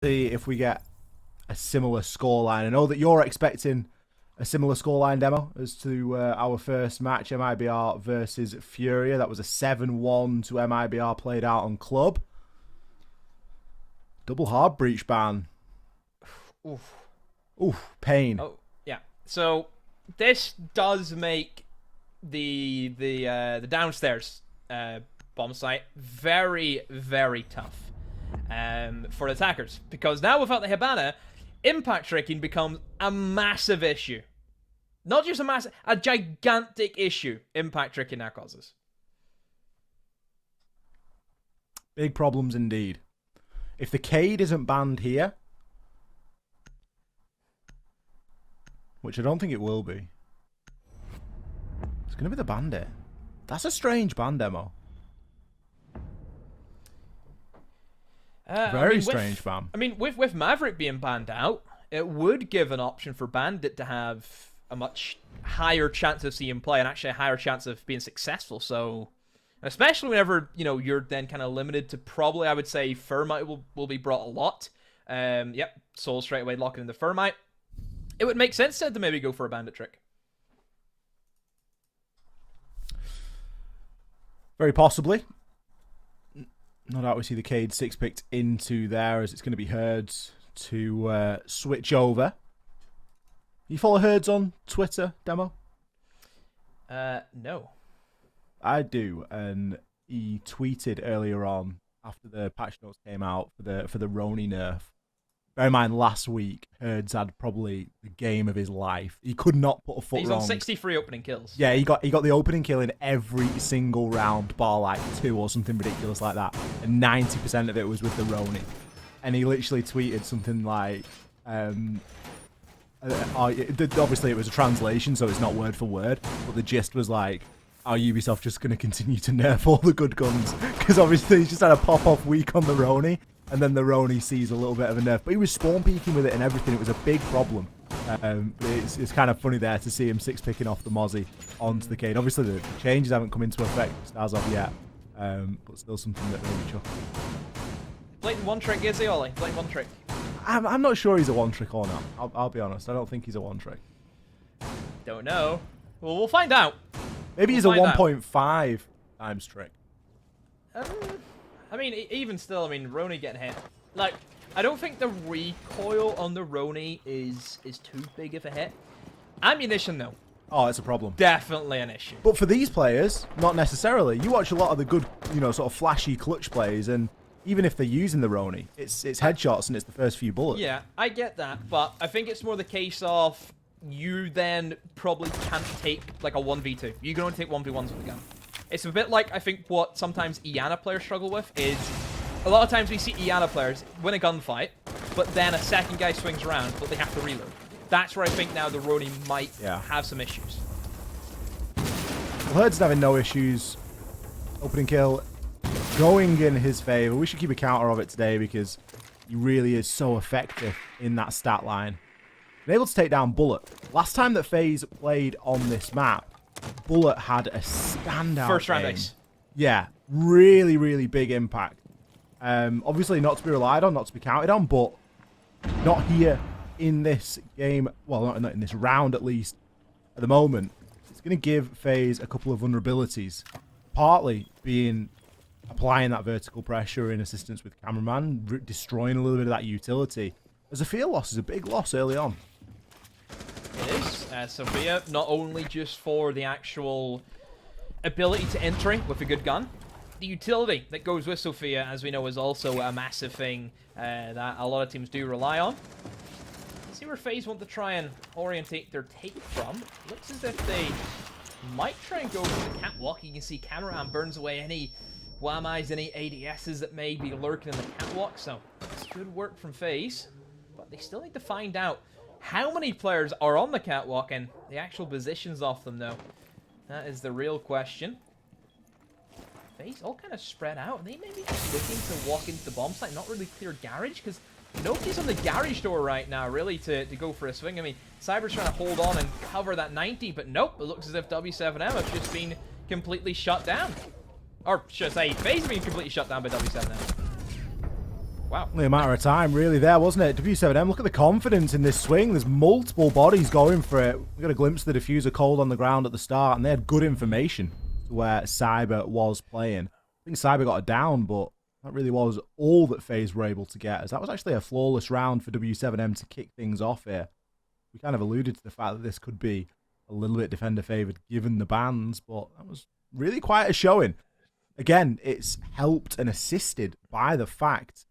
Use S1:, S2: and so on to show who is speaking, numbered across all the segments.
S1: See if we get a similar scoreline. I know that you're expecting a similar scoreline, Demo, as to our first match, MIBR versus Furia. That was a 7-1 to MIBR played out on Club. Double hard breach ban.
S2: Oof.
S1: Oof, pain.
S2: Oh, yeah. So this does make the downstairs bomb site very, very tough for the attackers, because now without the Hibana, impact tricking becomes a massive issue. Not just a gigantic issue impact tricking now causes.
S1: Big problems indeed. If the Cade isn't banned here, which I don't think it will be, it's going to be the Bandit. That's a strange ban, Demo. Very strange ban.
S2: I mean, with Maverick being banned out, it would give an option for Bandit to have a much higher chance of seeing play and actually a higher chance of being successful. So, especially whenever, you know, you're then kind of limited to probably, I would say, Thermite will be brought a lot. Yep, Soul straight away locking in the Thermite. It would make sense to maybe go for a Bandit trick.
S1: Very possibly. No doubt we see the Cade 6-picked into there, as it's going to be Herds to switch over. You follow Herds on Twitter, Demo?
S2: No.
S1: I do, and he tweeted earlier on after the patch notes came out for the Roni nerf. Bear in mind, last week Herds had probably the game of his life. He could not put a foot wrong.
S2: He's on 63 opening kills.
S1: Yeah, he got the opening kill in every single round, bar like 2 or something ridiculous like that, and 90% of it was with the Roni. And he literally tweeted something like, obviously it was a translation, so it's not word for word, but the gist was like, are Ubisoft just going to continue to nerf all the good guns? Because obviously he's just had a pop-off week on the Roni, and then the Roni sees a little bit of a nerf. But he was spawn peeking with it and everything. It was a big problem. It's kind of funny there to see him 6-picking off the Mozzie onto the Cade. Obviously the changes haven't come into effect as of yet, but still something that really chuckles.
S2: Blatant one trick, is he, Ollie? Blatant one trick.
S1: I'm not sure he's a one trick or not. I'll be honest. I don't think he's a one trick.
S2: Don't know. Well, we'll find out.
S1: Maybe he's a 1.5 times trick.
S2: I mean, even still, I mean, Roni getting hit. Like, I don't think the recoil on the Roni is too big of a hit. Ammunition, though.
S1: Oh, it's a problem.
S2: Definitely an issue.
S1: But for these players, not necessarily. You watch a lot of the good, you know, sort of flashy clutch plays, and even if they're using the Roni, it's headshots and it's the first few bullets.
S2: Yeah, I get that, but I think it's more the case of you then probably can't take like a 1v2. You can only take 1v1s with the gun. It's a bit like, I think, what sometimes Iana players struggle with is a lot of times we see Iana players win a gunfight, but then a second guy swings around, but they have to reload. That's where I think now the Roni might have some issues.
S1: Well, Herd's having no issues. Opening kill going in his favor. We should keep a counter of it today because he really is so effective in that stat line. Been able to take down Bullet. Last time that FaZe played on this map, Bullet had a standout
S2: first round
S1: game.
S2: ace.
S1: Yeah, really, really big impact. Obviously not to be relied on, not to be counted on, but not here in this game. Well, not in this round at least. At the moment, it's going to give FaZe a couple of vulnerabilities. Partly being applying that vertical pressure in assistance with cameraman, destroying a little bit of that utility. As a field loss is a big loss early on.
S2: It is. Sophia, not only just for the actual ability to entry with a good gun, the utility that goes with Sophia, as we know, is also a massive thing that a lot of teams do rely on. Let's see where FaZe want to try and orientate their take from. Looks as if they might try and go for the catwalk. You can see Cameraman burns away any Whammies, any ADSs that may be lurking in the catwalk, so it's good work from FaZe. But they still need to find out how many players are on the catwalk and the actual positions of them, though. That is the real question. FaZe all kind of spread out. They may be looking to walk into the bomb site, not really clear garage, because nobody's on the garage door right now, really, to go for a swing. I mean, Cyber's trying to hold on and cover that 90, but nope, it looks as if W7M have just been completely shut down. Or should I say, FaZe have been completely shut down by W7M. Wow.
S1: Only a matter of time, really, there, wasn't it? W7M, look at the confidence in this swing. There's multiple bodies going for it. We got a glimpse of the diffuser cold on the ground at the start, and they had good information to where Cyber was playing. I think Cyber got a down, but that really was all that FaZe were able to get, as that was actually a flawless round for W7M to kick things off here. We kind of alluded to the fact that this could be a little bit defender-favoured given the bans, but that was really quite a showing. Again, it's helped and assisted by the fact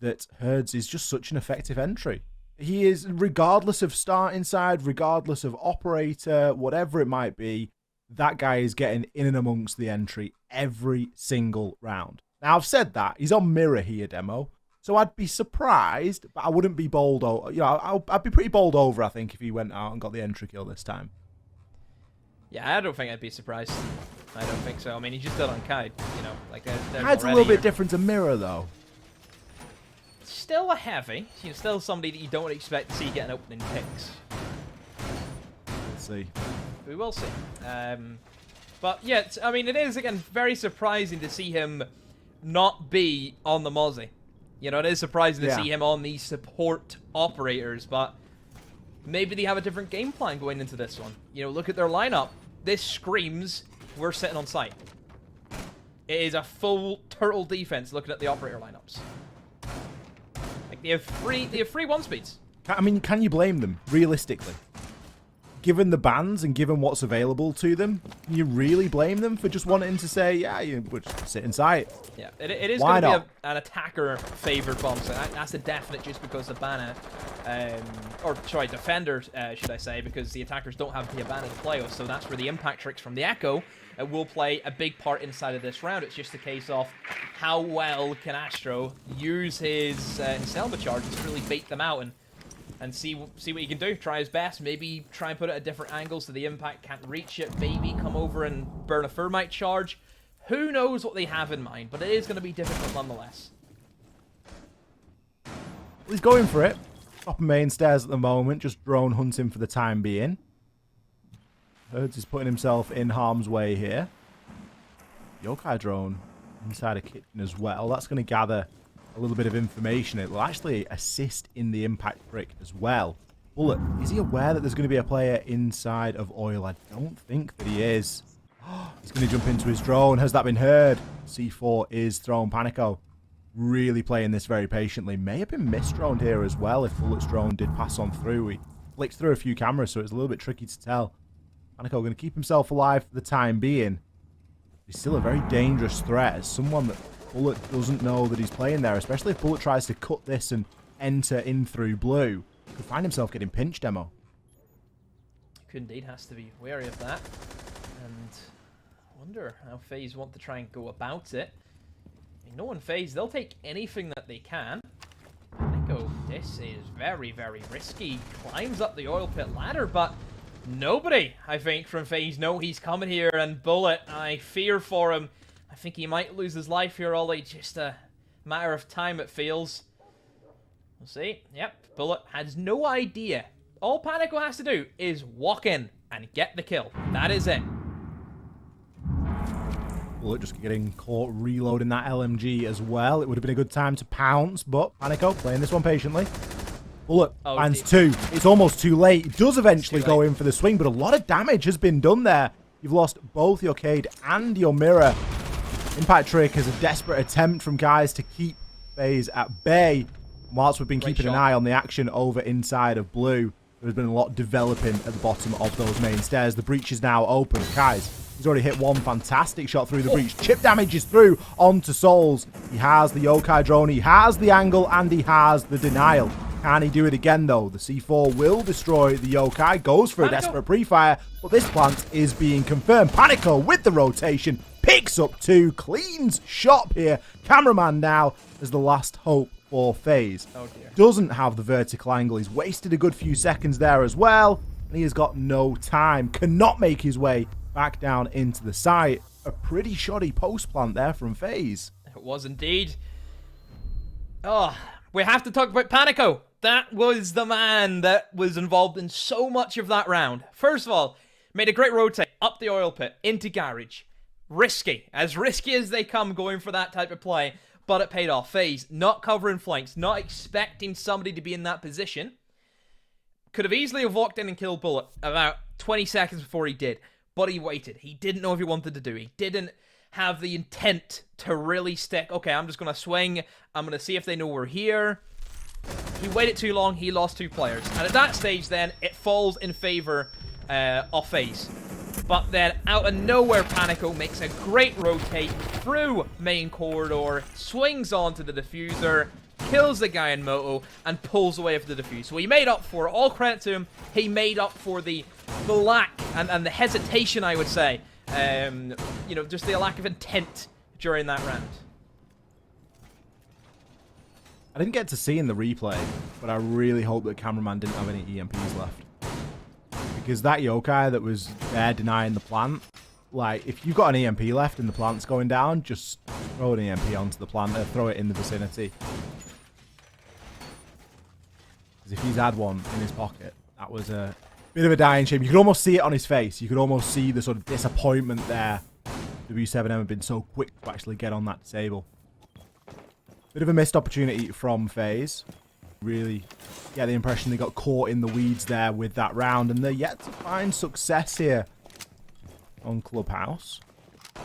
S1: that Herds is just such an effective entry. He is, regardless of starting side, regardless of operator, whatever it might be, that guy is getting in and amongst the entry every single round. Now, I've said that. He's on mirror here, Demo. So I'd be surprised, but I wouldn't be bold. You know, I'd be pretty bold over, I think, if he went out and got the entry kill this time.
S2: Yeah, I don't think I'd be surprised. I don't think so. I mean, he just did on Kide, you know. Like,
S1: Kide's a little bit different to mirror, though.
S2: Still a heavy. You know, still somebody that you don't expect to see getting opening picks.
S1: Let's see.
S2: We will see. But yeah, I mean, it is, again, very surprising to see him not be on the Mozzie. You know, it is surprising to see him on these support operators, but maybe they have a different game plan going into this one. You know, look at their lineup. This screams, we're sitting on site. It is a full turtle defense looking at the operator lineups. Like, they have free one speeds.
S1: I mean, can you blame them, realistically? Given the bans and given what's available to them, can you really blame them for just wanting to say, yeah, you would sit in sight?
S2: Yeah, it is going to be an attacker-favored bomb, so that's a definite just because the banner, or sorry, defender, should I say, because the attackers don't have the banner to play with, so that's where the impact tricks from the Echo will play a big part inside of this round. It's just a case of how well can Astro use his Selma charges to really bait them out and see what he can do. Try his best. Maybe try and put it at different angles so the impact can't reach it. Maybe come over and burn a Thermite charge. Who knows what they have in mind, but it is going to be difficult nonetheless.
S1: He's going for it. Top of main stairs at the moment, just drone hunting for the time being. Herds is putting himself in harm's way here. Yokai drone inside a kitchen as well. That's going to gather a little bit of information. It will actually assist in the impact trick as well. Bullet, is he aware that there's going to be a player inside of oil? I don't think that he is. He's going to jump into his drone. Has that been heard? C4 is thrown. Panico really playing this very patiently. May have been misdroned here as well if Bullet's drone did pass on through. He flicked through a few cameras, so it's a little bit tricky to tell. Panico going to keep himself alive for the time being. He's still a very dangerous threat as someone that Bullet doesn't know that he's playing there, especially if Bullet tries to cut this and enter in through blue. He could find himself getting pinched, Demo.
S2: Could indeed, has to be wary of that. And I wonder how FaZe want to try and go about it. I mean, knowing FaZe, they'll take anything that they can. Panico, this is very, very risky. Climbs up the oil pit ladder, but nobody, I think, from FaZe know he's coming here. And Bullet, I fear for him. I think he might lose his life here, Ollie. Just a matter of time, it feels. We'll see. Yep, Bullet has no idea. All Panico has to do is walk in and get the kill. That is it.
S1: Bullet just getting caught reloading that LMG as well. It would have been a good time to pounce, but Panico playing this one patiently. Bullet finds two. It's almost too late. It does eventually go in for the swing, but a lot of damage has been done there. You've lost both your Cade and your mirror. Impact trick is a desperate attempt from guys to keep FaZe at bay. Whilst we've been keeping an eye on the action over inside of blue, there's been a lot developing at the bottom of those main stairs. The breach is now open. Guys, he's already hit one fantastic shot through the breach. Chip damage is through onto Souls. He has the Yokai drone, he has the angle, and he has the denial. Can he do it again, though? The C4 will destroy the Yokai. Goes for a desperate pre-fire, but this plant is being confirmed. Panico with the rotation. Picks up two. Cleans shot here. Cameraman now as the last hope for FaZe.
S2: Oh dear. Doesn't
S1: have the vertical angle. He's wasted a good few seconds there as well. And he has got no time. Cannot make his way back down into the site. A pretty shoddy post plant there from FaZe.
S2: It was indeed. Oh, we have to talk about Panico. That was the man that was involved in so much of that round. First of all, made a great rotate up the oil pit into garage. Risky as they come going for that type of play. but it paid off. FaZe not covering flanks, not expecting somebody to be in that position. Could have easily have walked in and killed Bullet about 20 seconds before he did, but he waited. He didn't know if he wanted to do. He didn't have the intent to really stick. Okay, I'm just going to swing. I'm going to see if they know we're here. He waited too long. He lost 2 players. And at that stage, then, it falls in favor of FaZe. But then, out of nowhere, Panico makes a great rotate through main corridor, swings onto the diffuser, kills the guy in Moto, and pulls away with the defuse. So he made up for it. All credit to him. He made up for the lack and the hesitation, I would say. You know, just the lack of intent during that round.
S1: I didn't get to see in the replay, but I really hope that cameraman didn't have any EMPs left. Because that yokai that was there denying the plant, like, if you've got an EMP left and the plant's going down, just throw an EMP onto the plant or throw it in the vicinity. Because if he's had one in his pocket, that was a bit of a dying shame. You could almost see it on his face. You could almost see the sort of disappointment there. W7M have been so quick to actually get on that disable. Bit of a missed opportunity from FaZe. Really get the impression they got caught in the weeds there with that round, and they're yet to find success here on Clubhouse.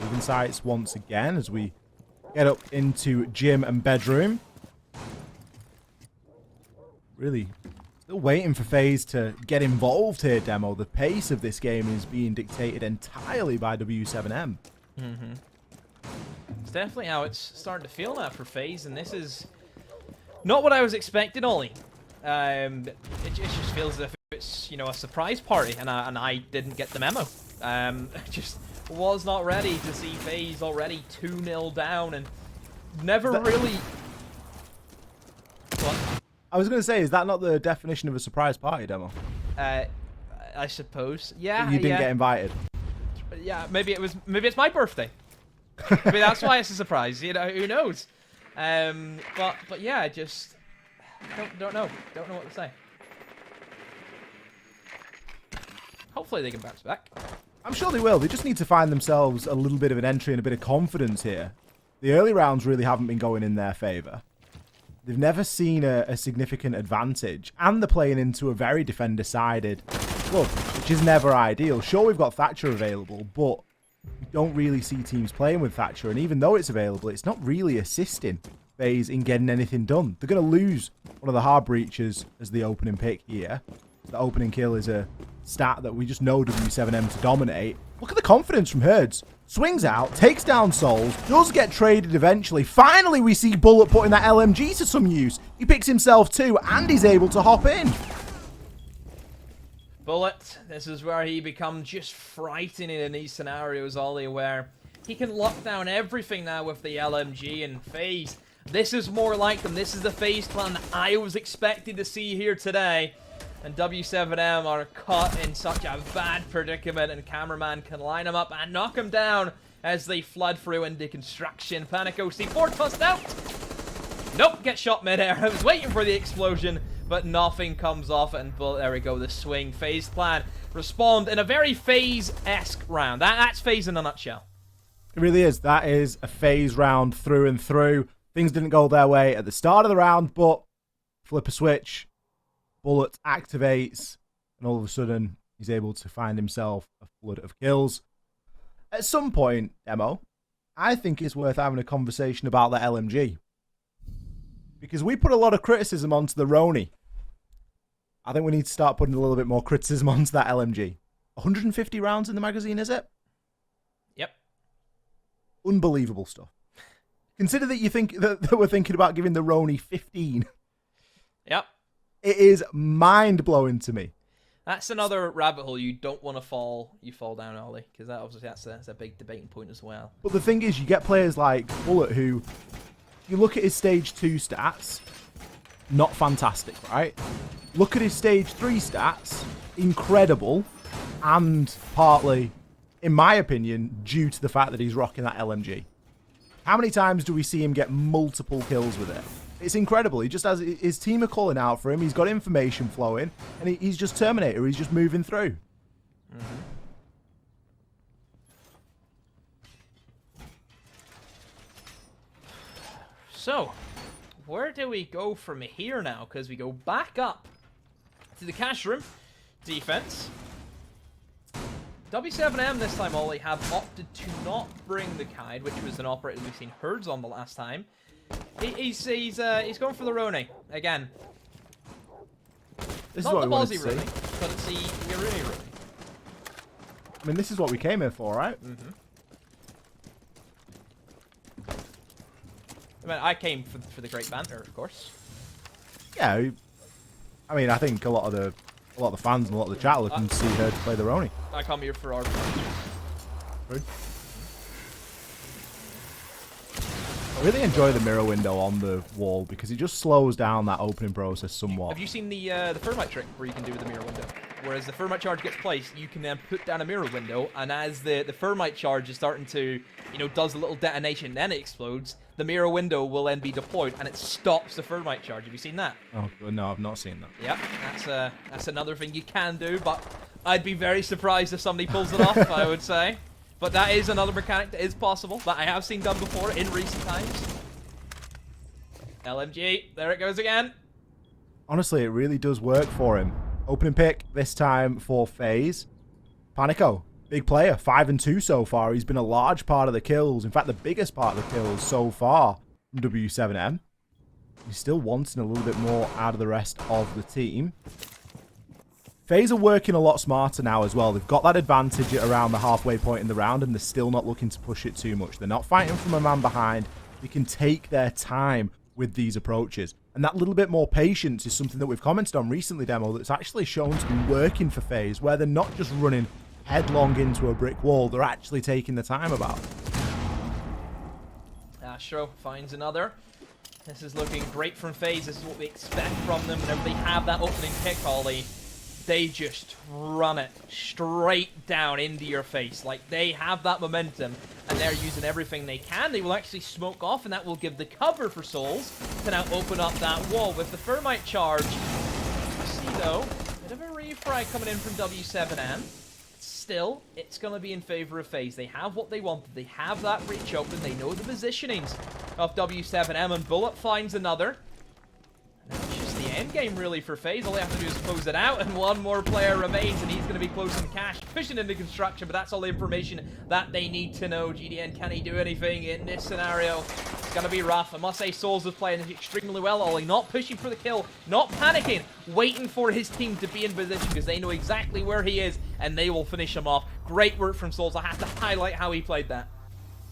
S1: Moving sights once again as we get up into gym and bedroom. Really still waiting for FaZe to get involved here, Demo. The pace of this game is being dictated entirely by W7M.
S2: Mm-hmm. It's definitely how it's starting to feel now for FaZe, and this is not what I was expecting, Ollie. It just feels as if it's, you know, a surprise party, and I didn't get the memo. Just was not ready to see FaZe already 2-0 down, and never really... What?
S1: I was going to say, is that not the definition of a surprise party, Demo?
S2: I suppose. Yeah.
S1: You didn't get invited.
S2: Yeah, maybe it's my birthday. Maybe that's why it's a surprise. You know, who knows? But yeah, I just don't know what to say. Hopefully they can bounce back.
S1: I'm sure they will. They just need to find themselves a little bit of an entry and a bit of confidence here. The early rounds really haven't been going in their favor. They've never seen a significant advantage, and they're playing into a very defender-sided club, which is never ideal. Sure, we've got Thatcher available, but we don't really see teams playing with Thatcher, and even though it's available, it's not really assisting FaZe in getting anything done. They're going to lose one of the hard breaches as the opening pick here. The opening kill is a stat that we just know W7M to dominate. Look at the confidence from Herds. Swings out, takes down Souls, does get traded eventually. Finally, we see Bullet putting that LMG to some use. He picks himself too, and he's able to hop in.
S2: Bullet, this is where he becomes just frightening in these scenarios, Ollie, where he can lock down everything now with the LMG and FaZe. This is more like them. This is the FaZe clan that I was expecting to see here today. And W7M are caught in such a bad predicament, and cameraman can line him up and knock him down as they flood through into construction. Panico C4 tossed out. Nope, get shot midair. I was waiting for the explosion, but nothing comes off it. And there we go, the swing. FaZe clan respond in a very FaZe-esque round. That's FaZe in a nutshell.
S1: It really is. That is a FaZe round through and through. Things didn't go their way at the start of the round, but flip a switch. Bullet activates, and all of a sudden, he's able to find himself a flood of kills. At some point, Demo, I think it's worth having a conversation about the LMG. Because we put a lot of criticism onto the Roni. I think we need to start putting a little bit more criticism onto that LMG. 150 rounds in the magazine, is it?
S2: Yep.
S1: Unbelievable stuff. Consider that you think that we're thinking about giving the Roni 15.
S2: Yep.
S1: It is mind-blowing to me.
S2: That's another rabbit hole you don't want to fall down, Ollie, because that obviously that's a big debating point as well.
S1: But the thing is, you get players like Bullet who, you look at his stage 2 stats, not fantastic, right? Look at his stage 3 stats, incredible, and partly, in my opinion, due to the fact that he's rocking that LMG. How many times do we see him get multiple kills with it? It's incredible. He just has, his team are calling out for him. He's got information flowing, and he's just Terminator. He's just moving through.
S2: Mm-hmm. So, where do we go from here now? Because we go back up to the cash room. Defense. W7M this time, Ollie, have opted to not bring the Kide, which was an operator we've seen herds on the last time. He's going for the Roni again.
S1: This
S2: Not
S1: is what
S2: the
S1: we wanted
S2: Ballsy
S1: to see.
S2: Roni, but it's the Irumi Roni.
S1: I mean, this is what we came here for, right?
S2: Mm-hmm. I mean, I came for the great banter, of course.
S1: Yeah. I mean, I think a lot of the fans and a lot of the chat are looking to see her play the Roni.
S2: I come here for our.
S1: Good. I really enjoy the mirror window on the wall because it just slows down that opening process somewhat.
S2: Have you seen the thermite trick where you can do with the mirror window? Whereas the thermite charge gets placed, you can then put down a mirror window, and as the thermite charge is starting to, does a little detonation, then it explodes, the mirror window will then be deployed, and it stops the thermite charge. Have you seen that?
S1: Oh, no, I've not seen that.
S2: Yep, that's another thing you can do, but I'd be very surprised if somebody pulls it off, I would say. But that is another mechanic that is possible, that I have seen done before in recent times. LMG, there it goes again.
S1: Honestly, it really does work for him. Opening pick this time for FaZe. Panico, big player, 5 and 2 so far. He's been a large part of the kills. In fact, the biggest part of the kills so far from W7M. He's still wanting a little bit more out of the rest of the team. FaZe are working a lot smarter now as well. They've got that advantage at around the halfway point in the round, and they're still not looking to push it too much. They're not fighting from a man behind. They can take their time with these approaches. And that little bit more patience is something that we've commented on recently, Demo, that's actually shown to be working for FaZe, where they're not just running headlong into a brick wall. They're actually taking the time about.
S2: Astro finds another. This is looking great from FaZe. This is what we expect from them. Whenever they have that opening pick, Ollie, they just run it straight down into your face. Like, they have that momentum, and they're using everything they can. They will actually smoke off, and that will give the cover for Souls to now open up that wall with the thermite charge. You see, though, bit of a refry coming in from W7M. Still, it's going to be in favor of FaZe. They have what they wanted. They have that reach open. They know the positionings of W7M, and Bullet finds another. And it's just the end game, really, for FaZe. All they have to do is close it out, and one more player remains, and he's going to be closing cash, pushing into construction, but that's all the information that they need to know. GDN, can he do anything in this scenario? It's going to be rough. I must say, Souls is playing extremely well, Ollie. Not pushing for the kill, not panicking, waiting for his team to be in position, because they know exactly where he is, and they will finish him off. Great work from Souls. I have to highlight how he played that.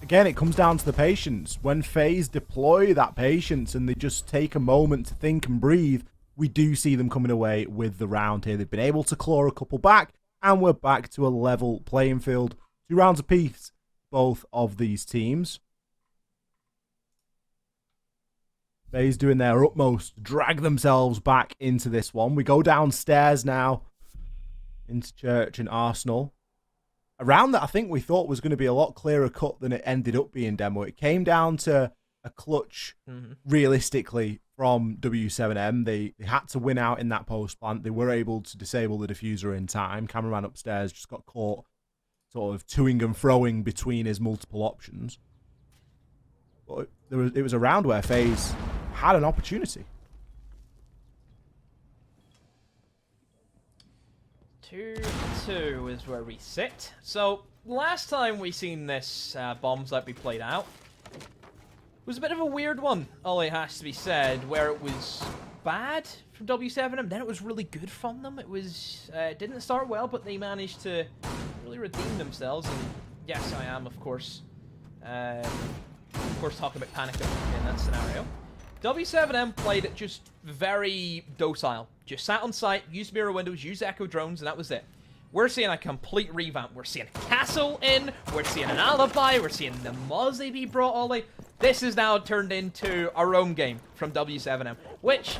S1: Again, it comes down to the patience. When FaZe deploy that patience and they just take a moment to think and breathe, we do see them coming away with the round here. They've been able to claw a couple back, and we're back to a level playing field. 2 rounds apiece, both of these teams. FaZe doing their utmost to drag themselves back into this one. We go downstairs now into Church and Arsenal. A round that I think we thought was going to be a lot clearer cut than it ended up being, Demo. It came down to a clutch, realistically, from W7M. They had to win out in that post plant. They were able to disable the diffuser in time. Cameraman upstairs just got caught sort of toing and froing between his multiple options. But it was a round where FaZe had an opportunity.
S2: 2-2 is where we sit. So, last time we seen this bombs that we played out was a bit of a weird one, all it has to be said, where it was bad from W7M, then it was really good from them. It was didn't start well, but they managed to really redeem themselves. And yes, I am, of course talking about Panic in that scenario. W7M played it just very docile. Just sat on site, used mirror windows, used echo drones, and that was it. We're seeing a complete revamp. We're seeing Castle in, we're seeing an Alibi, we're seeing the Mozzie be brought all. This is now turned into a roam game from W7M, which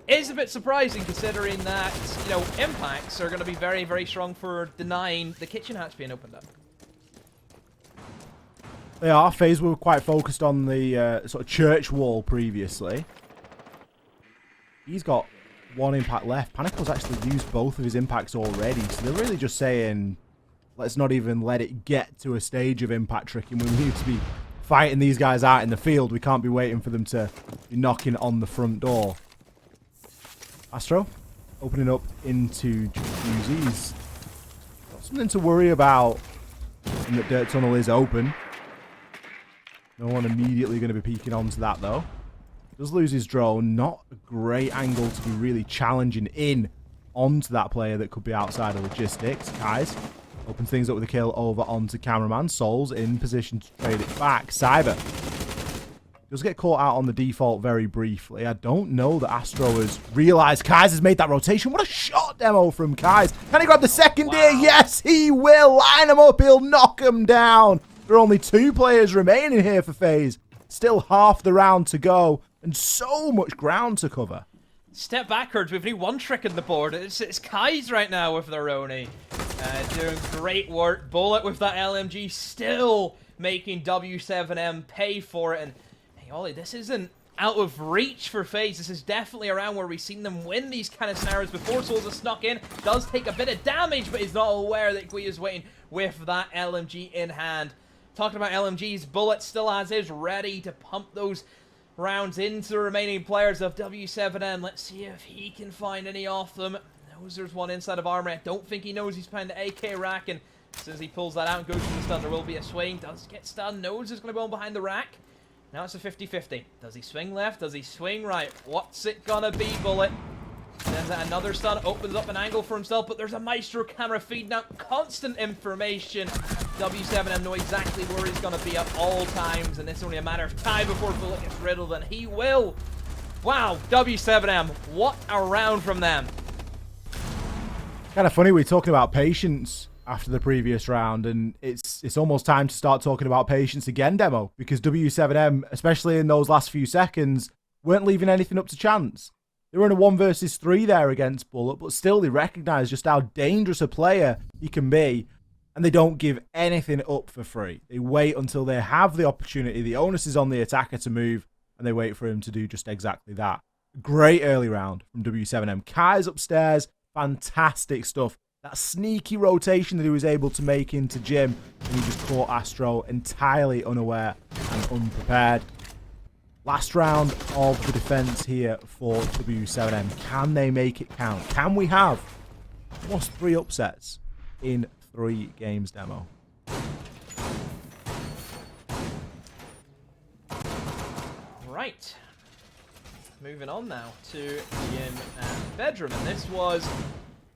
S2: is a bit surprising considering that, impacts are going to be very, very strong for denying the kitchen hatch being opened up.
S1: They are. FaZe were quite focused on the sort of church wall previously. He's got 1 impact left. Panicle's actually used both of his impacts already, so they're really just saying, let's not even let it get to a stage of impact tricking. We need to be fighting these guys out in the field. We can't be waiting for them to be knocking on the front door. Astro, opening up into Jacuzzis. Got something to worry about in that Dirt Tunnel is open. No one immediately going to be peeking onto that, though. Does lose his drone. Not a great angle to be really challenging in onto that player that could be outside of logistics. Guys, opens things up with a kill over onto Cameraman. Soul's in position to trade it back. Cyber does get caught out on the default very briefly. I don't know that Astro has realized Kai's has made that rotation. What a shot demo from Kai's. Can he grab the second here? Yes, he will. Line him up. He'll knock him down. There are only 2 players remaining here for FaZe. Still half the round to go and so much ground to cover.
S2: Step backwards. We've only 1 trick in the board. It's Kai's right now with the Roni. Doing great work. Bullet with that LMG still making W7M pay for it. And hey, Ollie, this isn't out of reach for FaZe. This is definitely around where we've seen them win these kind of scenarios before. Souls has snuck in. Does take a bit of damage, but he's not aware that Gui is waiting with that LMG in hand. Talking about LMGs, Bullet still as is, ready to pump those rounds into the remaining players of W7M. Let's see if he can find any off them. Knows there's one inside of armor. I don't think he knows he's behind the AK rack, and as soon as he pulls that out and goes for the stun, there will be a swing. Does get stunned. Knows there's going to go on behind the rack. Now it's a 50-50. Does he swing left? Does he swing right? What's it gonna be, Bullet? Sends out another stun, opens up an angle for himself, but there's a Maestro camera feeding out constant information. W7M know exactly where he's going to be at all times, and it's only a matter of time before Bullet gets riddled, and he will. Wow, W7M, what a round from them.
S1: Kind of funny, we're talking about patience after the previous round, and it's almost time to start talking about patience again, Demo, because W7M, especially in those last few seconds, weren't leaving anything up to chance. They were in a 1 versus 3 there against Bullet, but still they recognise just how dangerous a player he can be, and they don't give anything up for free. They wait until they have the opportunity. The onus is on the attacker to move, and they wait for him to do just exactly that. Great early round from W7M. Kai's upstairs, fantastic stuff. That sneaky rotation that he was able to make into Jim, and he just caught Astro entirely unaware and unprepared. Last round of the defense here for W7M. Can they make it count? Can we have almost 3 upsets in 3 games, Demo?
S2: Right. Moving on now to Jim and Bedroom. And this was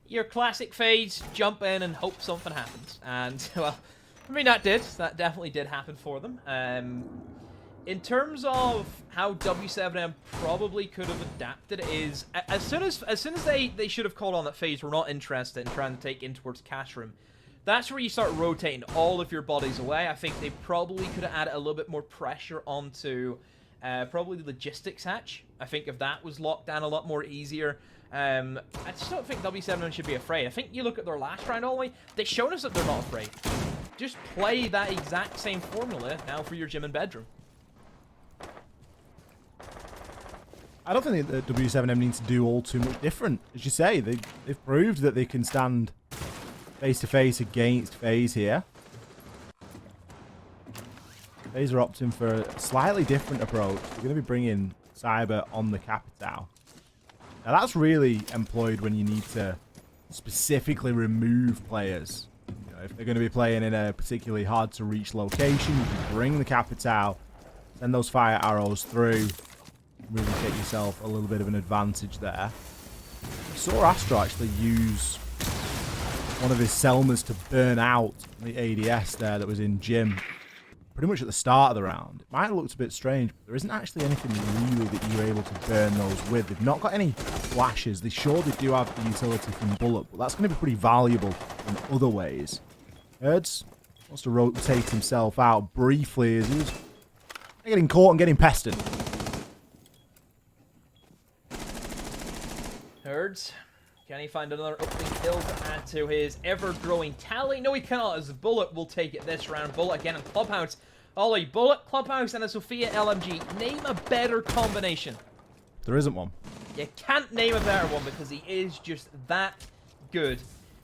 S2: your classic FaZe, jump in and hope something happens. And, well, I mean, that definitely did happen for them. In terms of how W7M probably could have adapted is, as soon as they should have called on that FaZe were not interested in trying to take in towards cash room, that's where you start rotating all of your bodies away. I think they probably could have added a little bit more pressure onto probably the logistics hatch. I think if that was locked down a lot more easier, I just don't think W7M should be afraid. I think you look at their last round only, they've shown us that they're not afraid. Just play that exact same formula now for your Gym and Bedroom.
S1: I don't think that W7M needs to do all too much different. As you say, they've proved that they can stand face-to-face against FaZe here. FaZe are opting for a slightly different approach. They're going to be bringing Cyber on the Capitao. Now that's really employed when you need to specifically remove players. You know, if they're going to be playing in a particularly hard-to-reach location, you can bring the Capitao, send those fire arrows through, really get yourself a little bit of an advantage there. We saw Astro actually use one of his Selmas to burn out the ADS there that was in Gym pretty much at the start of the round. It might have looked a bit strange, but there isn't actually anything really that you're able to burn those with. They've not got any flashes. They surely do have the utility from Bullet, but that's going to be pretty valuable in other ways. Herds wants to rotate himself out briefly as he's getting caught and getting pestered.
S2: Herds, can he find another opening kill to add to his ever-growing tally? No, he cannot, as Bullet will take it this round. Bullet again in Clubhouse. Ollie, Bullet, Clubhouse, and a Sophia LMG. Name a better combination.
S1: There isn't one.
S2: You can't name a better one because he is just that good.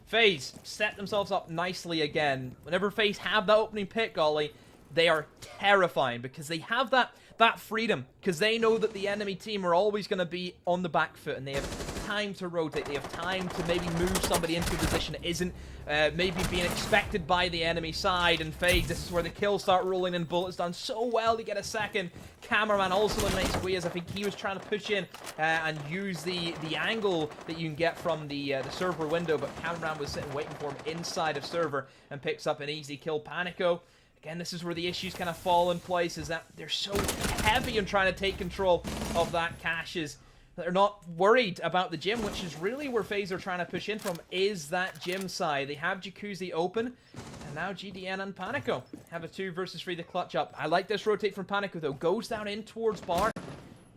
S2: FaZe set themselves up nicely again. Whenever FaZe have that opening pick, Ollie, they are terrifying because they have that freedom, because they know that the enemy team are always going to be on the back foot, and they have time to rotate. They have time to maybe move somebody into a position that isn't maybe being expected by the enemy side. And FaZe, this is where the kills start rolling, and Bullet's done so well to get a second. Cameraman also eliminates Squeeze. I think he was trying to push in and use the angle that you can get from the server window, but Cameraman was sitting waiting for him inside of server and picks up an easy kill. Panico, again, this is where the issues kind of fall in place, is that they're so heavy in trying to take control of that caches. They're not worried about the gym, which is really where FaZe are trying to push in from, is that gym side. They have Jacuzzi open, and now GDN and Panico have a 2 versus 3 to clutch up. I like this rotate from Panico, though. Goes down in towards Bar.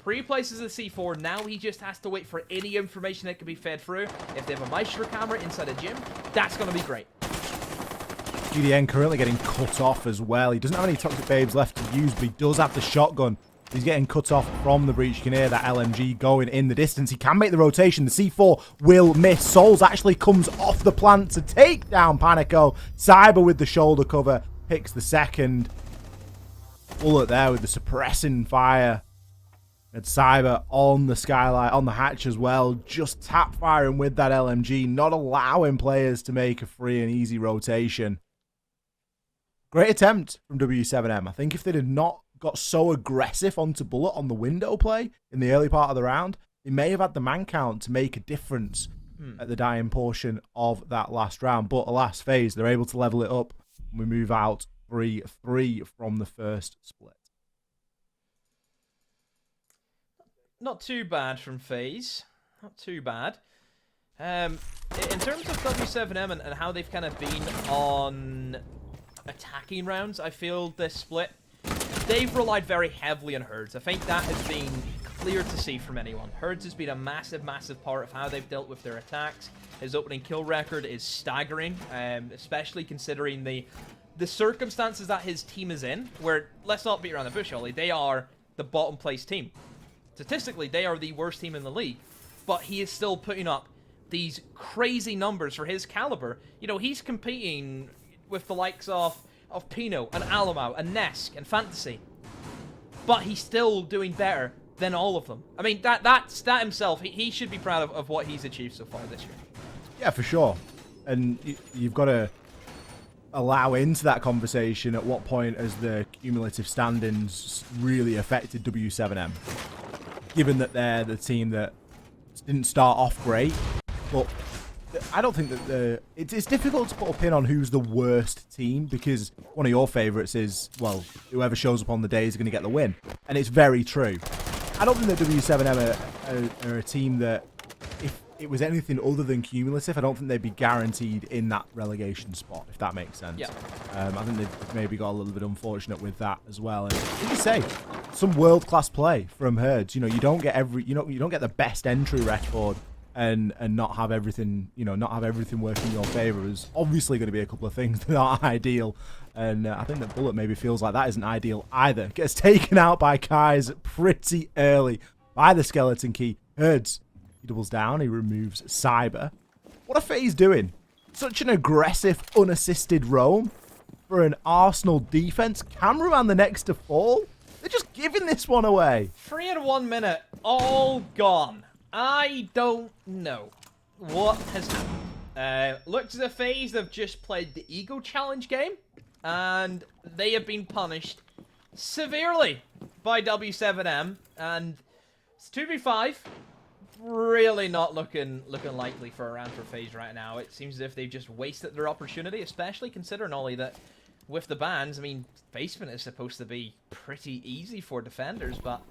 S2: Pre-places the C4. Now he just has to wait for any information that can be fed through. If they have a Maestro camera inside a gym, that's going to be great.
S1: GDN currently getting cut off as well. He doesn't have any Toxic Babes left to use, but he does have the shotgun. He's getting cut off from the breach. You can hear that LMG going in the distance. He can make the rotation. The C4 will miss. Souls actually comes off the plant to take down Panico. Cyber with the shoulder cover picks the second. Bullet there with the suppressing fire. And Cyber on the skylight, on the hatch as well. Just tap firing with that LMG. Not allowing players to make a free and easy rotation. Great attempt from W7M. I think if they did not got so aggressive onto Bullet on the window play in the early part of the round, they may have had the man count to make a difference at the dying portion of that last round. But alas, FaZe, they're able to level it up. We move out 3-3 from the first split.
S2: Not too bad from FaZe. Not too bad. In terms of W7M and how they've kind of been on attacking rounds, I feel this split, they've relied very heavily on Herds. I think that has been clear to see from anyone. Herds has been a massive, massive part of how they've dealt with their attacks. His opening kill record is staggering, especially considering the circumstances that his team is in, where, let's not beat around the bush, Ollie, they are the bottom place team. Statistically, they are the worst team in the league, but he is still putting up these crazy numbers for his caliber. You know, he's competing with the likes of Pino and Alamo and Nesk and Fantasy, but he's still doing better than all of them. I mean, that himself, he should be proud of what he's achieved so far this year. Yeah,
S1: for sure. And you've got to allow into that conversation at what point has the cumulative standings really affected W7M, given that they're the team that didn't start off great, but I don't think that it's difficult to put a pin on who's the worst team, because one of your favourites is, well, whoever shows up on the day is going to get the win. And it's very true. I don't think that W7M are a team that, if it was anything other than cumulative, I don't think they'd be guaranteed in that relegation spot, if that makes sense.
S2: Yeah.
S1: I think they've maybe got a little bit unfortunate with that as well. And as you say, some world-class play from Herds. You know, you don't get you don't get the best entry record and not have everything, not have everything work in your favor. There's obviously going to be a couple of things that aren't ideal, and I think that Bullet maybe feels like that isn't ideal either. Gets taken out by Kais pretty early by the skeleton key. Herds, he doubles down, he removes Cyber. What are FaZe doing? Such an aggressive, unassisted roam for an Arsenal defense. Cameraman the next to fall. They're just giving this one away.
S2: 3 in 1 minute, all gone. I don't know what has happened. Looks as if FaZe have just played the Ego Challenge game, and they have been punished severely by W7M, and it's 2v5. Really not looking likely for a round for FaZe right now. It seems as if they've just wasted their opportunity, especially considering, Ollie, that with the bans, I mean, basement is supposed to be pretty easy for defenders, but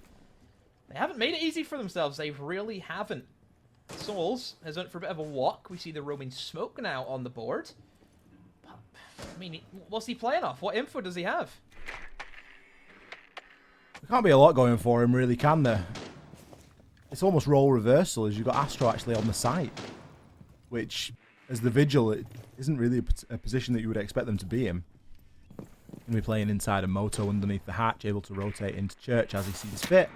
S2: they haven't made it easy for themselves. They really haven't. Souls has went for a bit of a walk. We see the roaming smoke now on the board. But, I mean, what's he playing off? What info does he have?
S1: There can't be a lot going for him, really, can there? It's almost role reversal, as you've got Astro actually on the site, which, as the Vigil, it isn't really a position that you would expect them to be in. Going to be playing inside a Moto underneath the hatch, able to rotate into Church as he sees fit.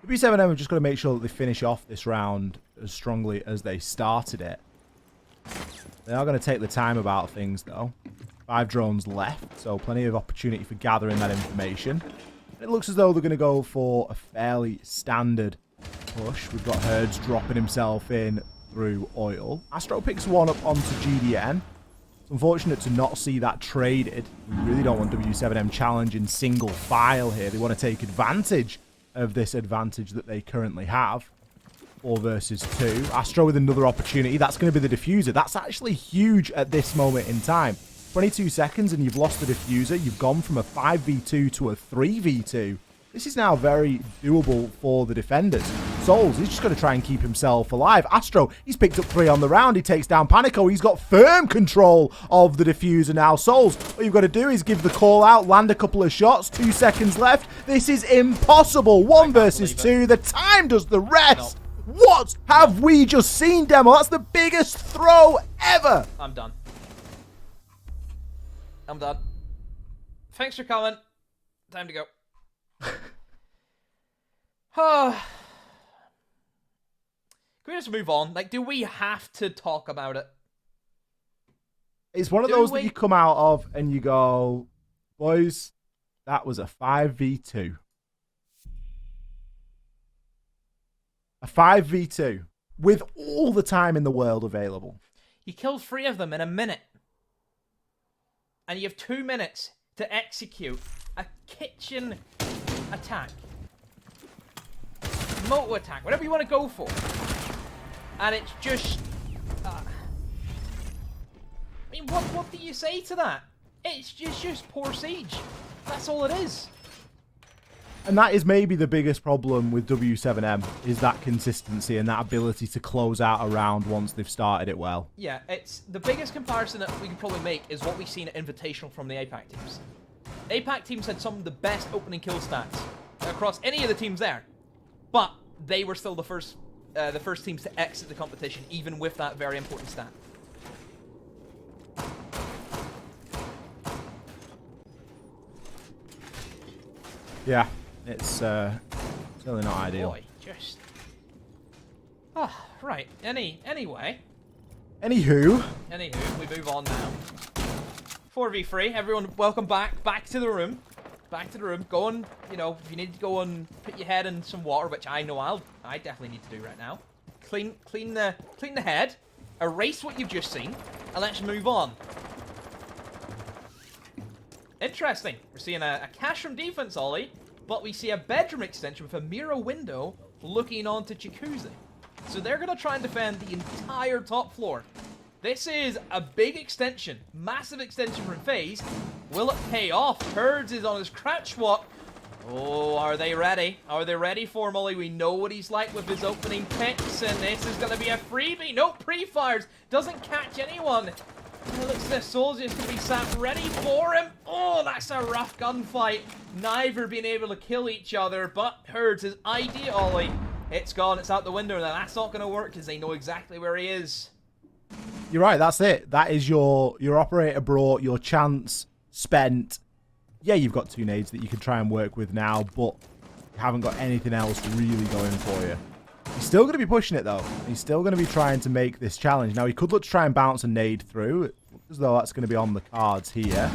S1: W7M have just got to make sure that they finish off this round as strongly as they started it. They are going to take the time about things, though. 5 drones left, so plenty of opportunity for gathering that information. It looks as though they're going to go for a fairly standard push. We've got Herds dropping himself in through oil. Astro picks one up onto GDN. It's unfortunate to not see that traded. We really don't want W7M challenging single file here. They want to take advantage of this advantage that they currently have. 4 versus 2. Astro with another opportunity. That's going to be the diffuser. That's actually huge at this moment in time. 22 seconds and you've lost the diffuser. You've gone from a 5v2 to a 3v2. This is now very doable for the defenders. Souls, he's just going to try and keep himself alive. Astro, he's picked up 3 on the round. He takes down Panico. He's got firm control of the diffuser now. Souls, all you've got to do is give the call out, land a couple of shots. 2 seconds left. This is impossible. 1 versus 2. The time does the rest. No. What have we just seen, Demo? That's the biggest throw ever.
S2: I'm done. I'm done. Thanks for coming. Time to go. Can we just move on? Like, do we have to talk about it?
S1: It's one of those that you come out of and you go, boys, that was a 5v2. A 5v2 with all the time in the world available.
S2: You killed 3 of them in a minute. And you have 2 minutes to execute a kitchen attack. Moto attack, whatever you want to go for. And it's just... I mean, what do you say to that? It's just poor siege. That's all it is.
S1: And that is maybe the biggest problem with W7M, is that consistency and that ability to close out a round once they've started it well.
S2: Yeah, it's the biggest comparison that we can probably make is what we've seen at Invitational from the APAC teams. APAC teams had some of the best opening kill stats across any of the teams there. But they were still the first teams to exit the competition, even with that very important stat.
S1: Yeah, it's certainly not ideal.
S2: Boy, just... Oh, right. Anyway.
S1: Anywho,
S2: we move on now. 4v3. Everyone, welcome back. Back to the room. Back to the room. Go and, you know, if you need to go and put your head in some water, which I know I definitely need to do right now. Clean the head. Erase what you've just seen, and let's move on. Interesting. We're seeing a cash from defense, Ollie, but we see a bedroom extension with a mirror window looking onto Jacuzzi. So they're going to try and defend the entire top floor. This is a big extension, massive extension from FaZe. Will it pay off? Herds is on his crouch walk. Oh, are they ready? Are they ready for him, Ollie? We know what he's like with his opening picks, and this is going to be a freebie. No pre-fires. Doesn't catch anyone. It looks as if Soldier's going to be sat ready for him. Oh, that's a rough gunfight. Neither being able to kill each other, but Herds is ideal, Ollie. It's gone. It's out the window. Now, that's not going to work because they know exactly where he is.
S1: You're right, that's it. That is your operator brought, your chance spent. Yeah, you've got 2 nades that you can try and work with now, but you haven't got anything else really going for you. He's still going to be pushing it, though. He's still going to be trying to make this challenge. Now, he could look to try and bounce a nade through. It looks as though that's going to be on the cards here.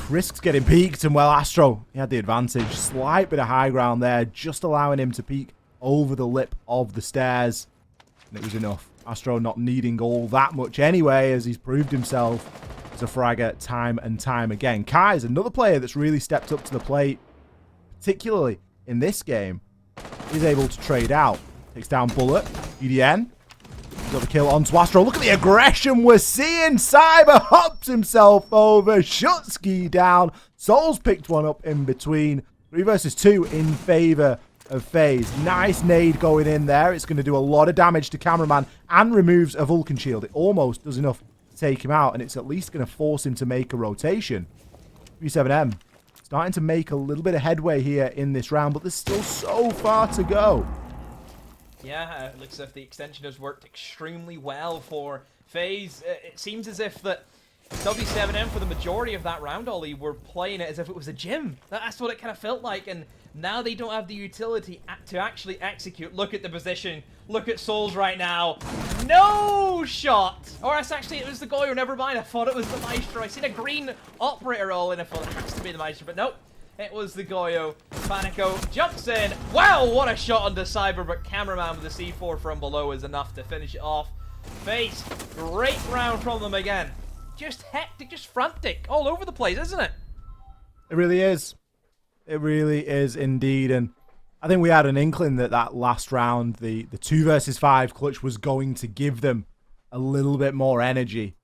S1: Risk's getting peeked, and well, Astro, he had the advantage. Slight bit of high ground there, just allowing him to peek over the lip of the stairs. And it was enough. Astro not needing all that much anyway, as he's proved himself as a fragger time and time again. Kai is another player that's really stepped up to the plate, particularly in this game. He's able to trade out. Takes down Bullet. EDN. Got the kill onto Astro. Look at the aggression we're seeing. Cyber hops himself over. Shutsky down. Souls picked one up in between. 3 versus 2 in favor of FaZe. Nice nade going in there. It's going to do a lot of damage to Cameraman and removes a Vulcan shield. It almost does enough to take him out, and it's at least going to force him to make a rotation. W7M starting to make a little bit of headway here in this round, but there's still so far to go.
S2: Yeah, it looks as if the extension has worked extremely well for FaZe. It seems as if that W7M for the majority of that round, Ollie, were playing it as if it was a gym. That's what it kind of felt like, and Now they don't have the utility to actually execute. Look at the position. Look at Souls right now. No shot! Or it's actually, it was the Goyo, never mind. I thought it was the Maestro. I seen a green operator all in. I thought it has to be the Maestro, but nope. It was the Goyo. Panico jumps in. Wow, what a shot onto Cyber, but Cameraman with the C4 from below is enough to finish it off. FaZe, great round from them again. Just hectic, just frantic, all over the place, isn't it?
S1: It really is. It really is indeed, and I think we had an inkling that that last round, the 2 versus 5 clutch was going to give them a little bit more energy,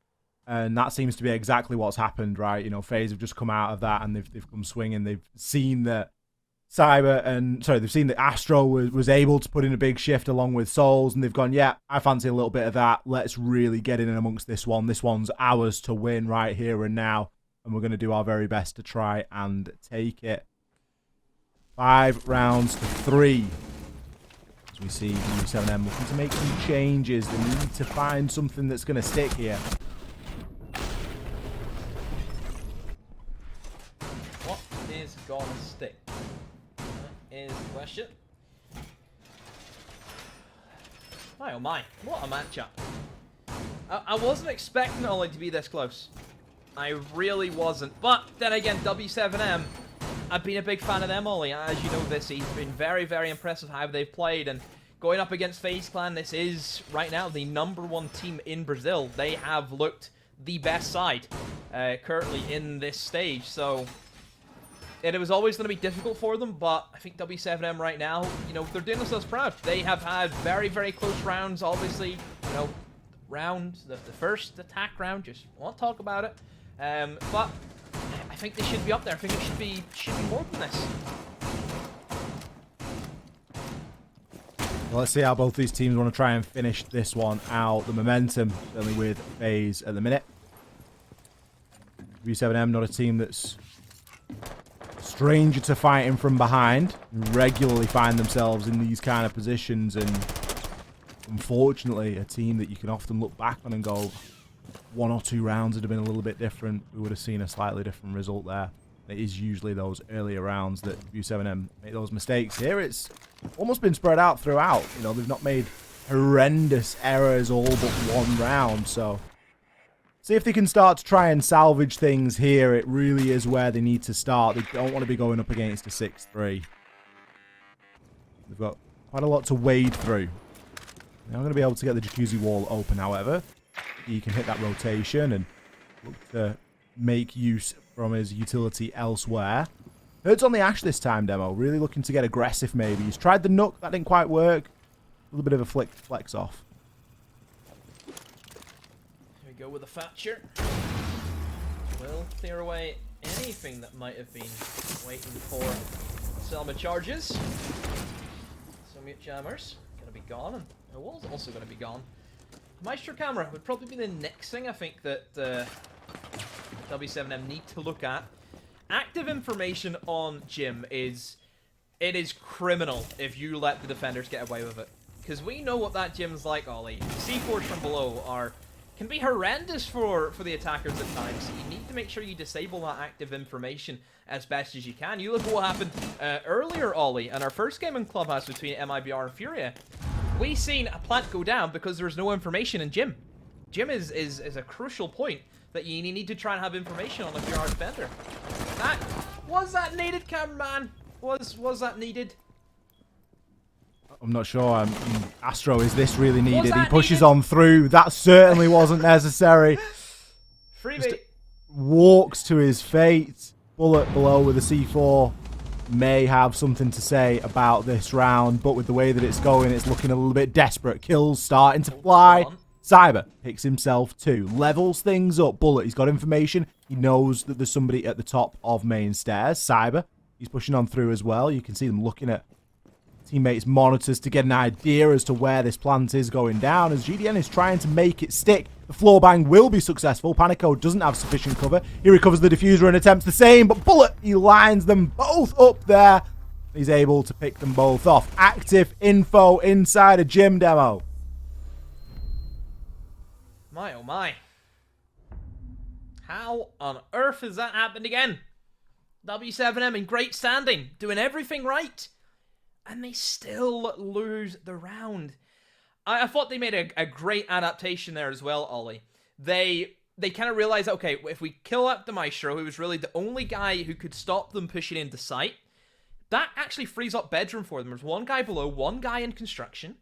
S1: and that seems to be exactly what's happened, right? You know, FaZe have just come out of that, and they've come swinging. They've seen that they've seen that Astro was able to put in a big shift along with Souls, and they've gone, yeah, I fancy a little bit of that. Let's really get in amongst this one. This one's ours to win right here and now, and we're going to do our very best to try and take it. 5 rounds to 3. As we see W7M looking to make some changes. They need to find something that's going to stick here.
S2: What is going to stick? That is the question. My oh my, what a matchup. I wasn't expecting Ollie to be this close. I really wasn't. But then again, W7M, I've been a big fan of them, Ollie. As you know, this season's been very, very impressive how they've played. And going up against FaZe Clan, this is, right now, the #1 team in Brazil. They have looked the best side currently in this stage. So it was always going to be difficult for them. But I think W7M right now, you know, they're doing themselves proud. They have had very, very close rounds. Obviously, you know, the first attack round, just won't talk about it. But I think they should be up there. I think it should be more than this.
S1: Well, let's see how both these teams want to try and finish this one out. The momentum, certainly with FaZe at the minute. W7M, not a team that's stranger to fighting from behind. Regularly find themselves in these kind of positions, and unfortunately, a team that you can often look back on and go, 1 or 2 rounds would have been a little bit different. We would have seen a slightly different result there. It is usually those earlier rounds that W7M make those mistakes. Here it's almost been spread out throughout. You know, they've not made horrendous errors all but 1 round. So see if they can start to try and salvage things here. It really is where they need to start. They don't want to be going up against a 6-3. They've got quite a lot to wade through. They're not going to be able to get the jacuzzi wall open, however. He can hit that rotation and look to make use from his utility elsewhere. Hurts on the Ash this time, Demo. Really looking to get aggressive, maybe. He's tried the Nook. That didn't quite work. A little bit of a flex off.
S2: Here we go with the Thatcher. Will clear away anything that might have been waiting for Selma charges. Some jammers. Going to be gone. And the wall's also going to be gone. Maestro camera would probably be the next thing I think that W7M need to look at. Active information on Jim is criminal if you let the defenders get away with it. Because we know what that Jim's like, Ollie. C4s from below can be horrendous for the attackers at times. So you need to make sure you disable that active information as best as you can. You look at what happened earlier, Ollie, in our first game in Clubhouse between MIBR and Furia. We seen a plant go down because there was no information in Jim. Jim is a crucial point that you need to try and have information on if you're our defender. Was that needed, cameraman? Was that needed?
S1: I'm not sure. Astro, is this really needed? He pushes
S2: needed?
S1: on through. That certainly wasn't necessary.
S2: Freebie.
S1: Walks to his fate. Bullet below with a C4. May have something to say about this round, but with the way that it's going, it's looking a little bit desperate. Kills starting to fly. Cyber picks himself too. Levels things up. Bullet, he's got information. He knows that there's somebody at the top of main stairs. Cyber, he's pushing on through as well. You can see them looking at teammates' monitors to get an idea as to where this plant is going down, as GDN is trying to make it stick. The floor bang will be successful. Panico doesn't have sufficient cover. He recovers the diffuser and attempts the same, but Bullet, he lines them both up there. He's able to pick them both off. Active info inside a Gym, Demo.
S2: My oh my. How on earth has that happened again? W7M in great standing, doing everything right, and they still lose the round. I thought they made a great adaptation there as well, Ollie. They kind of realized, okay, if we kill out the Maestro, who was really the only guy who could stop them pushing into sight, that actually frees up bedroom for them. There's one guy below, one guy in construction.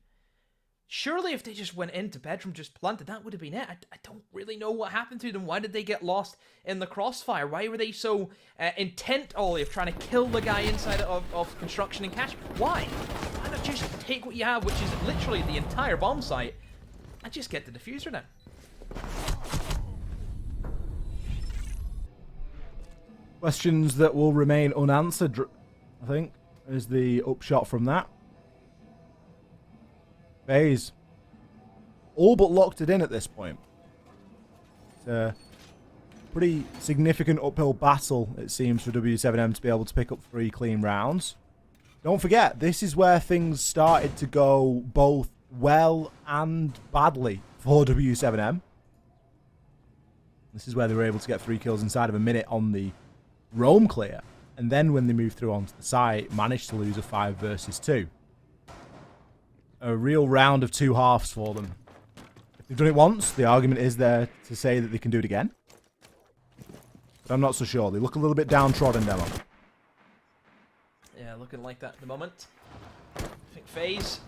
S2: Surely if they just went into bedroom, just planted, that would have been it. I don't really know what happened to them. Why did they get lost in the crossfire? Why were they so intent, Ollie, of trying to kill the guy inside of construction and cash? Why? Why not just take what you have, which is literally the entire bomb site, and just get the diffuser now?
S1: Questions that will remain unanswered, I think, is the upshot from that. FaZe all but locked it in at this point. It's a pretty significant uphill battle, it seems, for W7M to be able to pick up 3 clean rounds. Don't forget, this is where things started to go both well and badly for W7M. This is where they were able to get 3 kills inside of a minute on the roam clear, and then when they moved through onto the site, managed to lose a 5 versus 2. A real round of 2 halves for them. If they've done it once, the argument is there to say that they can do it again. But I'm not so sure. They look a little bit downtrodden, Demo.
S2: Yeah, looking like that at the moment. I think FaZe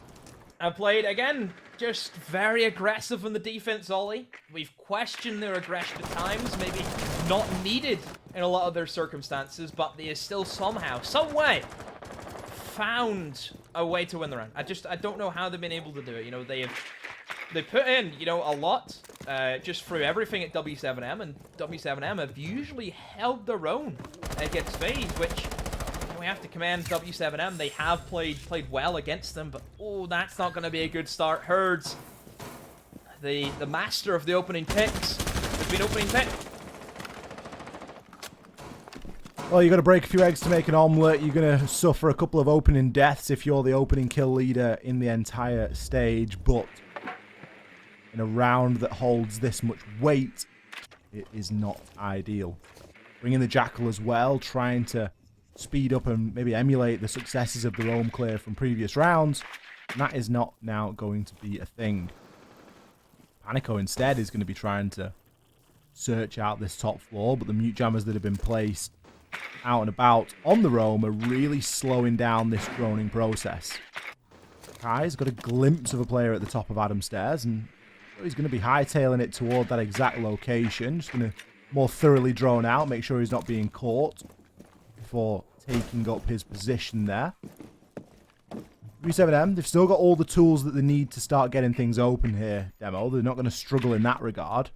S2: have played, again, just very aggressive on the defense, Ollie. We've questioned their aggression at times, maybe not needed in a lot of their circumstances, but they have still somehow, some way, found a way to win the round. I don't know how they've been able to do it. You know, they put in, you know, a lot just through everything at W7M, and W7M have usually held their own against FaZe, which we have to commend W7M. They have played well against them, but oh, that's not going to be a good start. Herds, the master of the opening picks, has been opening pick.
S1: Well, you've got to break a few eggs to make an omelette. You're going to suffer a couple of opening deaths if you're the opening kill leader in the entire stage. But in a round that holds this much weight, it is not ideal. Bring in the Jackal as well, trying to speed up and maybe emulate the successes of the roam clear from previous rounds. And that is not now going to be a thing. Panico instead is going to be trying to search out this top floor, but the mute jammers that have been placed out and about on the roam are really slowing down this droning process. Kai's got a glimpse of a player at the top of Adam's stairs, and he's going to be hightailing it toward that exact location. Just going to more thoroughly drone out, make sure he's not being caught before taking up his position there. W7M, they've still got all the tools that they need to start getting things open here, Demo. They're not going to struggle in that regard.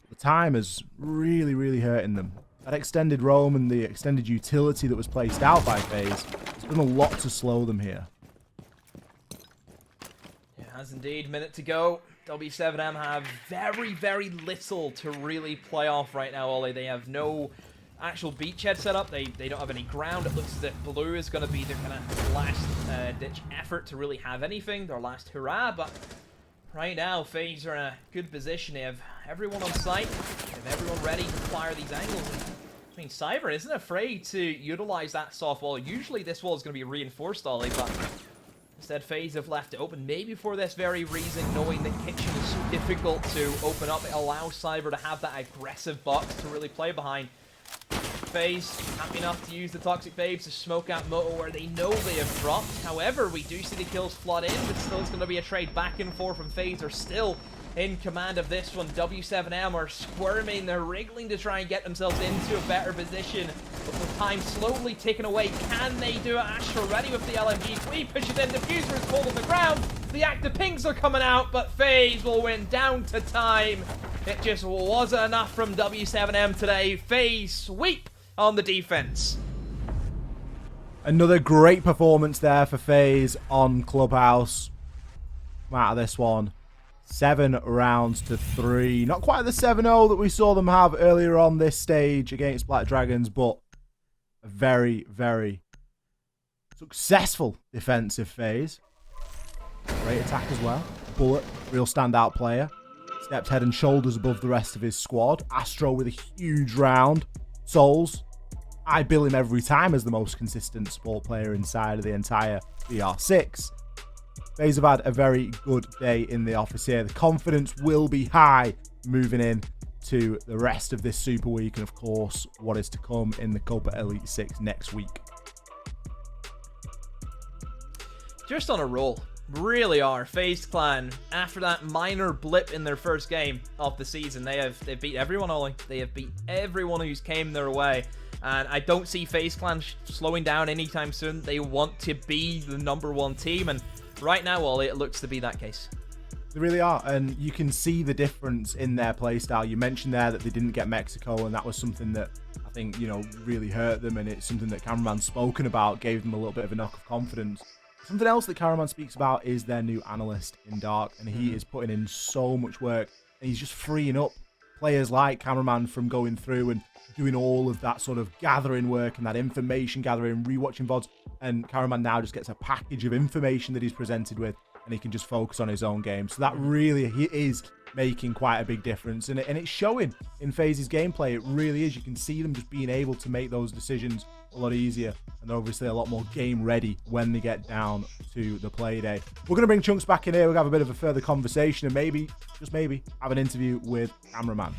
S1: The time is really, really hurting them. That extended roam and the extended utility that was placed out by FaZe has done a lot to slow them here.
S2: It has indeed. Minute to go. W7M have very, very little to really play off right now, Ollie. They have no actual beachhead set up. They don't have any ground. It looks that blue is going to be their kind of last ditch effort to really have anything. Their last hurrah, but right now, FaZe are in a good position. They have everyone on site. They have everyone ready to fire these angles. I mean, Cyber isn't afraid to utilize that soft wall. Usually this wall is going to be reinforced, Ollie, but instead FaZe have left it open. Maybe for this very reason, knowing that Kitchen is so difficult to open up, it allows Cyber to have that aggressive box to really play behind. FaZe happy enough to use the Toxic Babes to smoke out Moto where they know they have dropped. However, we do see the kills flood in, but still it's going to be a trade back and forth from FaZe. They're still in command of this one. W7M are squirming, they're wriggling to try and get themselves into a better position. But with time slowly ticking away, can they do it? Astra ready with the LMG. We push it in, Diffuser is pulled on the ground. The active pings are coming out, but FaZe will win down to time. It just wasn't enough from W7M today. FaZe sweep on the defense.
S1: Another great performance there for FaZe on Clubhouse. Come out of this one. 7 rounds to 3. Not quite the 7-0 that we saw them have earlier on this stage against Black Dragons, but a very, very successful defensive FaZe. Great attack as well. Bullet, real standout player. Stepped head and shoulders above the rest of his squad. Astro with a huge round. Souls I bill him every time as the most consistent support player inside of the entire BR6. FaZe have had a very good day in the office here. The confidence will be high moving in to the rest of this Super Week and, of course, what is to come in the Copa Elite 6 next week.
S2: Just on a roll. Really are. FaZe Clan, after that minor blip in their first game of the season, they've beat everyone, Ollie. They have beat everyone who's came their way. And I don't see FaZe Clan slowing down anytime soon. They want to be the #1 team. And right now, Ollie, it looks to be that case.
S1: They really are, and you can see the difference in their playstyle. You mentioned there that they didn't get Mexico, and that was something that I think, really hurt them, and it's something that Cameraman's spoken about, gave them a little bit of a knock of confidence. Something else that Cameraman speaks about is their new analyst in Dark, and he is putting in so much work, and he's just freeing up players like Cameraman from going through and doing all of that sort of gathering work and that information gathering, rewatching VODs, and Cameraman now just gets a package of information that he's presented with, and he can just focus on his own game. So that really, he is making quite a big difference, and it's showing in FaZe's gameplay. It really is. You can see them just being able to make those decisions a lot easier, and they're obviously a lot more game ready when they get down to the play day. We're going to bring Chunks back in here. We're going to have a bit of a further conversation, and maybe, just maybe, have an interview with Cameraman.